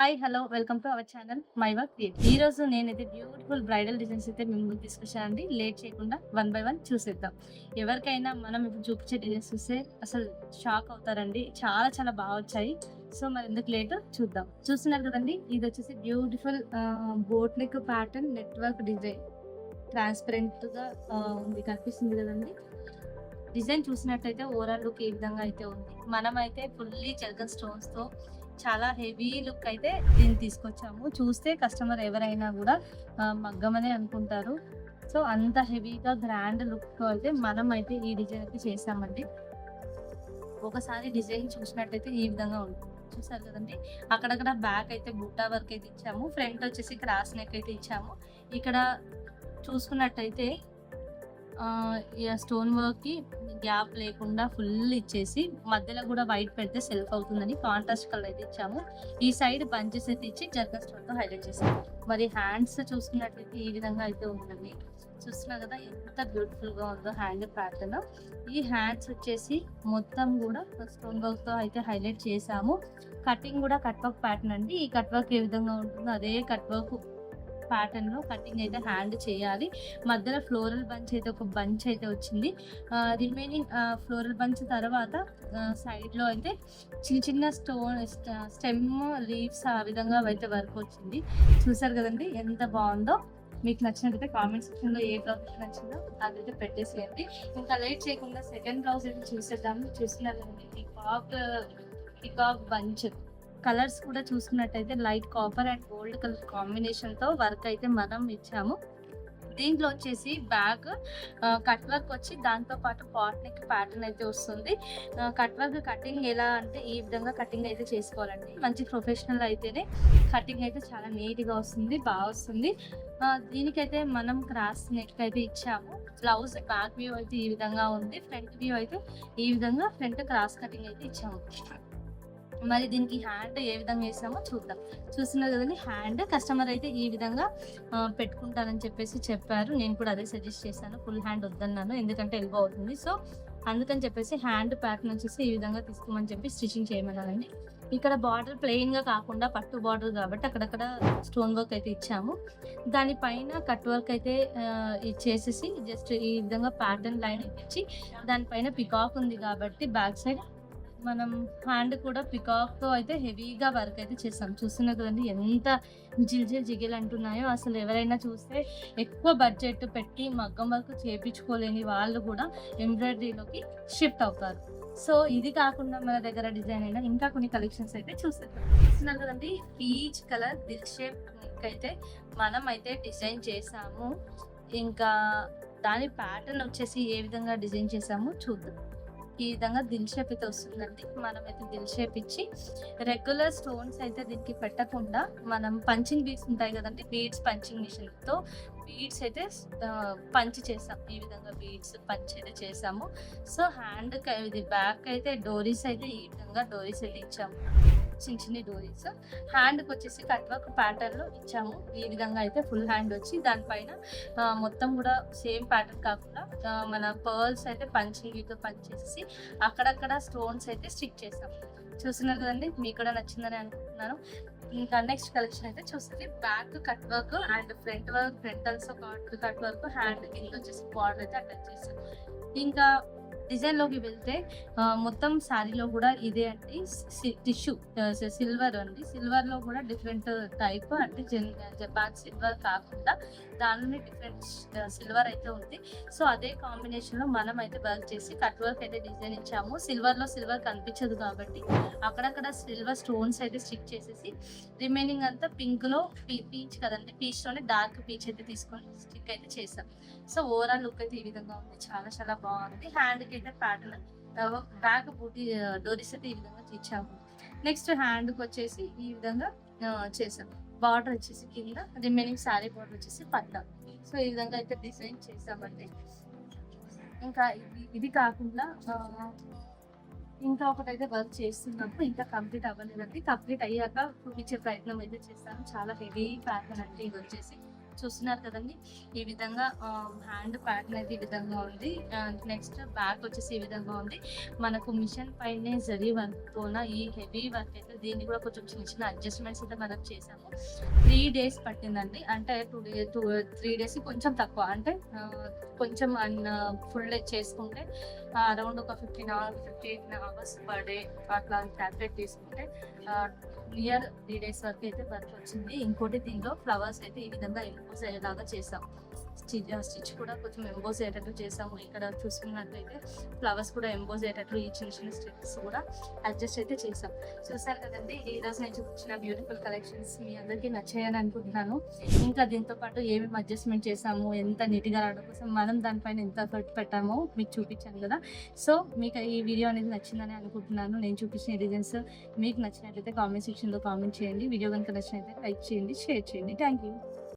Hi! Hello! Welcome to our channel my work create. ఈరోజు నేనైతే beautiful bridal designs అయితే మీ ముందుకు తీసుకొచ్చానండి. లేట్ చేయకుండా వన్ బై వన్ చూసేద్దాం. ఎవరికైనా మనం ఇప్పుడు చూపించే డిజైన్స్ చూస్తే అసలు షాక్ అవుతారండి. చాలా చాలా బాగా వచ్చాయి. సో మరెందుకు లేట్ చూద్దాం. చూస్తున్నారు కదండీ! ఇదొచ్చేసి beautiful boat neck pattern net work design. ట్రాన్స్‌పరెంట్‌గా ఉంది. కనిపిస్తుంది కదండీ! డిజైన్ చూసినట్టయితే ఓవరాల్ లుక్ ఏ విధంగా అయితే ఉంది. మనమైతే ఫుల్లీ జర్కన్ స్టోన్స్‌తో చాలా హెవీ లుక్ అయితే దీన్ని తీసుకొచ్చాము. చూస్తే కస్టమర్ ఎవరైనా గూడా మగ్గమనే అనుకుంటారు. సో, అంత హెవీగా గ్రాండ్ లుక్‌తో అయితే మనమైతే ఈ డిజైన్ అయితే చేశామండి. ఒకసారి డిజైన్ చూసినట్టయితే ఈ విధంగా ఉంటుంది. చూసారు కదండీ! అక్కడక్కడ బ్యాక్ అయితే బుట్టా వర్క్ అయితే ఇచ్చాము. ఫ్రంట్ వచ్చేసి క్రాస్ నెక్ అయితే ఇచ్చాము. ఇక్కడ చూసుకున్నట్టయితే స్టోన్ వర్క్‌కి గ్యాప్ లేకుండా ఫుల్ ఇచ్చేసి మధ్యలో గూడా వైట్ పెడితే సెల్ఫ్ అవుతుందని కాంట్రాస్ట్ కలర్ అయితే ఇచ్చాము. ఈ సైడ్ బంచెస్ అయితే ఇచ్చి జర్కన్ స్టోన్‌తో హైలైట్ చేసాము. మరి హ్యాండ్స్ చూసుకున్నట్లయితే ఈ విధంగా అయితే ఉందండి. చూస్తున్నారు కదా ఎంత బ్యూటిఫుల్‌గా ఉందో హ్యాండ్ ప్యాటర్న్. ఈ హ్యాండ్స్ వచ్చేసి మొత్తం గూడా స్టోన్ వర్క్‌తో అయితే హైలైట్ చేసాము. కటింగ్ గూడా కట్ వర్క్ ప్యాటర్న్ అండి. ఈ కట్ వర్క్ ఏ విధంగా ఉంటుందో అదే కట్ వర్క్ ప్యాటర్న్‌లో కటింగ్ అయితే హ్యాండ్ చేయాలి. మధ్యలో ఫ్లోరల్ బంచ్ అయితే ఒక బంచ్ అయితే వచ్చింది. రిమైనింగ్ ఫ్లోరల్ బంచ్ తర్వాత సైడ్‌లో అయితే చిన్న చిన్న స్టెమ్, లీవ్స్ ఆ విధంగా అయితే వర్క్ వచ్చింది. చూసారు కదండీ! ఎంత బావుందో. మీకు నచ్చినట్టయితే కామెంట్ సెక్షన్‌లో ఏ బ్లౌజ్ నచ్చిందో అదైతే పెట్టేసేయండి. ఇంకా లేట్ చేయకుండా సెకండ్ బ్లౌజ్ అయితే చూసేద్దాము. చూస్తున్నారు కదండీ! Peacock bunch. కలర్స్ కూడా చూసుకున్నట్టయితే light copper and gold colour కాంబినేషన్‌తో వర్క్ అయితే మనం ఇచ్చాము. దీంట్లో వచ్చేసి బ్యాక్ కట్ వర్క్ వచ్చి దాంతో పాటు పాట్ నెక్ ప్యాటర్న్ అయితే వస్తుంది. కట్ వర్క్ కటింగ్ ఎలా అంటే ఈ విధంగా కటింగ్ అయితే చేసుకోవాలండి. మంచి ప్రొఫెషనల్ అయితేనే కటింగ్ అయితే చాలా నీట్‌గా వస్తుంది. వస్తుంది. దీనికైతే మనం క్రాస్ నెక్ అయితే ఇచ్చాము. బ్లౌజ్ బ్యాక్ వ్యూ అయితే ఈ విధంగా ఉంది. ఫ్రంట్ వ్యూ అయితే ఈ విధంగా ఫ్రంట్ క్రాస్ కటింగ్ అయితే ఇచ్చాము. మరి దీనికి హ్యాండ్ ఏ విధంగా వేసామో చూద్దాం. చూస్తున్నారు కదండీ! హ్యాండ్ కస్టమర్ అయితే ఈ విధంగా పెట్టుకుంటారని చెప్పేసి చెప్పారు. నేను కూడా అదే సజెస్ట్ చేశాను. ఫుల్ హ్యాండ్ వద్దన్నాను. ఎందుకంటే ఎల్బో అవుతుంది. సో, అందుకని చెప్పేసి హ్యాండ్ ప్యాటర్న్ వచ్చేసి ఈ విధంగా తీసుకోమని చెప్పి స్టిచ్చింగ్ చేయమన్నానండి. ఇక్కడ బార్డర్ ప్లెయిన్‌గా కాకుండా పట్టు బార్డర్ కాబట్టి అక్కడక్కడ స్టోన్ వర్క్ అయితే ఇచ్చాము. దానిపైన కట్ వర్క్ అయితే ఇచ్చేసేసి జస్ట్ ఈ విధంగా ప్యాటర్న్ లైన్ ఇచ్చి దానిపైన పికాక్ ఉంది కాబట్టి బ్యాక్ సైడ్ మనం హ్యాండ్ కూడా పికాక్‌తో అయితే హెవీగా వర్క్ అయితే చేసాం. చూస్తున్నారు కదండీ! ఎంత జిగేల్ అంటున్నాయో అసలు ఎవరైనా చూస్తే ఎక్కువ బడ్జెట్ పెట్టి మగ్గం వర్క్ చేపించుకోలేని వాళ్ళు కూడా ఎంబ్రాయిడరీలోకి షిఫ్ట్ అవుతారు. సో, ఇది కాకుండా మన దగ్గర డిజైన్ అయిన ఇంకా కొన్ని కలెక్షన్స్ అయితే చూసేద్దాం. చూస్తున్నారు కదండీ! పీచ్ కలర్ దిల్ షేప్ నెక్ అయితే మనమైతే డిజైన్ చేసాము. ఇంకా దాని ప్యాటర్న్ వచ్చేసి ఏ విధంగా డిజైన్ చేసామో చూద్దాం. ఈ విధంగా దిల్ షేప్ అయితే వస్తుందండి. మనమైతే దిల్ షేప్ ఇచ్చి రెగ్యులర్ స్టోన్స్ అయితే దీనికి పెట్టకుండా మనం పంచింగ్ బీడ్స్ ఉంటాయి కదండీ! బీడ్స్ పంచింగ్ మిషన్‌తో బీడ్స్ అయితే పంచ్ చేసాం. ఈ విధంగా బీడ్స్ పంచ్ అయితే చేసాము. సో, ఇది బ్యాక్ అయితే డోరీస్ అయితే ఈ విధంగా డోరీస్ అయితే ఇచ్చాము. చిన్న చిన్ని డోరీస్. హ్యాండ్‌కొచ్చేసి కట్ వర్క్ ప్యాటర్న్‌లో ఇచ్చాము. ఈ విధంగా అయితే ఫుల్ హ్యాండ్ వచ్చి దానిపైన మొత్తం కూడా సేమ్ ప్యాటర్న్ కాకుండా మన పర్ల్స్ అయితే పంచింగ్‌తో పంచ్ చేసేసి అక్కడక్కడ స్టోన్స్ అయితే స్టిక్ చేసాం. చూస్తున్నారు కదండీ! మీకు కూడా నచ్చిందని అనుకుంటున్నాను. ఇంకా నెక్స్ట్ కలెక్షన్ అయితే చూస్తే back cut work and front also cut work hand కింద వచ్చేసి బార్డర్ అయితే అటాచ్ చేసాం. ఇంకా డిజైన్‌లోకి వెళ్తే మొత్తం శారీలో గూడా ఇదే అండి. టిష్యూ సిల్వర్ అండి. సిల్వర్‌లో గూడా డిఫరెంట్ టైప్ అంటే జపాన్ సిల్వర్ కాకుండా దానిలోనే డిఫరెంట్ సిల్వర్ అయితే ఉంది. సో, అదే కాంబినేషన్‌లో మనమైతే వర్క్ చేసి కట్ వర్క్ అయితే డిజైన్ ఇచ్చాము. సిల్వర్‌లో సిల్వర్ కనిపించదు కాబట్టి అక్కడక్కడ సిల్వర్ స్టోన్స్ అయితే స్టిక్ చేసేసి రిమైనింగ్ అంతా పింక్‌లో పీచ్ కదండీ! పీచ్‌లోనే డార్క్ పీచ్ అయితే తీసుకొని స్టిక్ అయితే చేసాం. సో, ఓవరాల్ లుక్ అయితే ఈ విధంగా ఉంది. చాలా చాలా బాగుంది. హ్యాండ్‌కి అయితే ప్యాటర్న్ బ్యాక్ బూటీ డోరీస్ అయితే ఈ విధంగా ఇచ్చాము. నెక్స్ట్ హ్యాండ్‌కొచ్చేసి ఈ విధంగా చేసాం. బార్డర్ వచ్చేసి కింద రిమైనింగ్ శారీ బార్డర్ వచ్చేసి పట్ట. సో, ఈ విధంగా అయితే డిజైన్ చేసామండి. ఇంకా ఇది కాకుండా ఇంకా ఒకటైతే వర్క్ చేస్తున్నాము. ఇంకా కంప్లీట్ అవ్వలేదండి. కంప్లీట్ అయ్యాక చూపించే ప్రయత్నం అయితే చేస్తాను. చాలా హెవీ ప్యాటర్న్ అండి ఇదొచ్చేసి. చూస్తున్నారు కదండి, ఈ విధంగా హ్యాండ్ ప్యాటర్న్ అయితే ఈ విధంగా ఉంది. నెక్స్ట్ బ్యాక్ వచ్చేసి ఈ విధంగా ఉంది. మనకు మిషన్ పైనే జరీ వర్క్తోన ఈ హెవీ వర్క్ అయితే దీన్ని కూడా కొంచెం చిన్న చిన్న అడ్జస్ట్మెంట్స్ అయితే మనం చేసాము. 3 days పట్టిందండి. అంటే 3 days కొంచెం తక్కువ, అంటే కొంచెం ఫుల్ డే చేసుకుంటే అరౌండ్ ఒక 15 hours పర్ డే అట్లా క్యాల్కులేట్ చేసుకుంటే నియర్ 3 days వరకు అయితే వర్క్ వచ్చింది. ఇంకోటి దీంట్లో ఫ్లవర్స్ అయితే ఈ విధంగా ఎంబోస్ అయ్యేలాగా చేసాం. స్టిచ్ కూడా కొంచెం ఎంబోస్ అయ్యేటట్టు చేసాము. ఇక్కడ చూసుకున్నట్లయితే ఫ్లవర్స్ కూడా ఎంబోస్ అయ్యేటట్లు ఈ చిన్న చిన్న స్టిచెస్ కూడా అడ్జస్ట్ అయితే చేసాం. చూసారు కదండి, ఈ రోజు నేను చూపించిన బ్యూటిఫుల్ కలెక్షన్స్ మీ అందరికీ నచ్చాయని అనుకుంటున్నాను. ఇంకా దీంతో పాటు ఏమేమి అడ్జస్ట్మెంట్ చేసాము, ఎంత నీట్గా రావడం కోసం మనం దానిపైన ఎంత ఎఫర్ట్ పెట్టామో మీకు చూపించాను కదా. సో మీకు ఈ వీడియో అనేది నచ్చిందని అనుకుంటున్నాను. నేను చూపించిన డిజైన్స్ మీకు నచ్చినట్లయితే కామెంట్ సెక్షన్లో కామెంట్ చేయండి. వీడియో కనుక నచ్చినట్లయితే లైక్ చేయండి, షేర్ చేయండి. Thank you.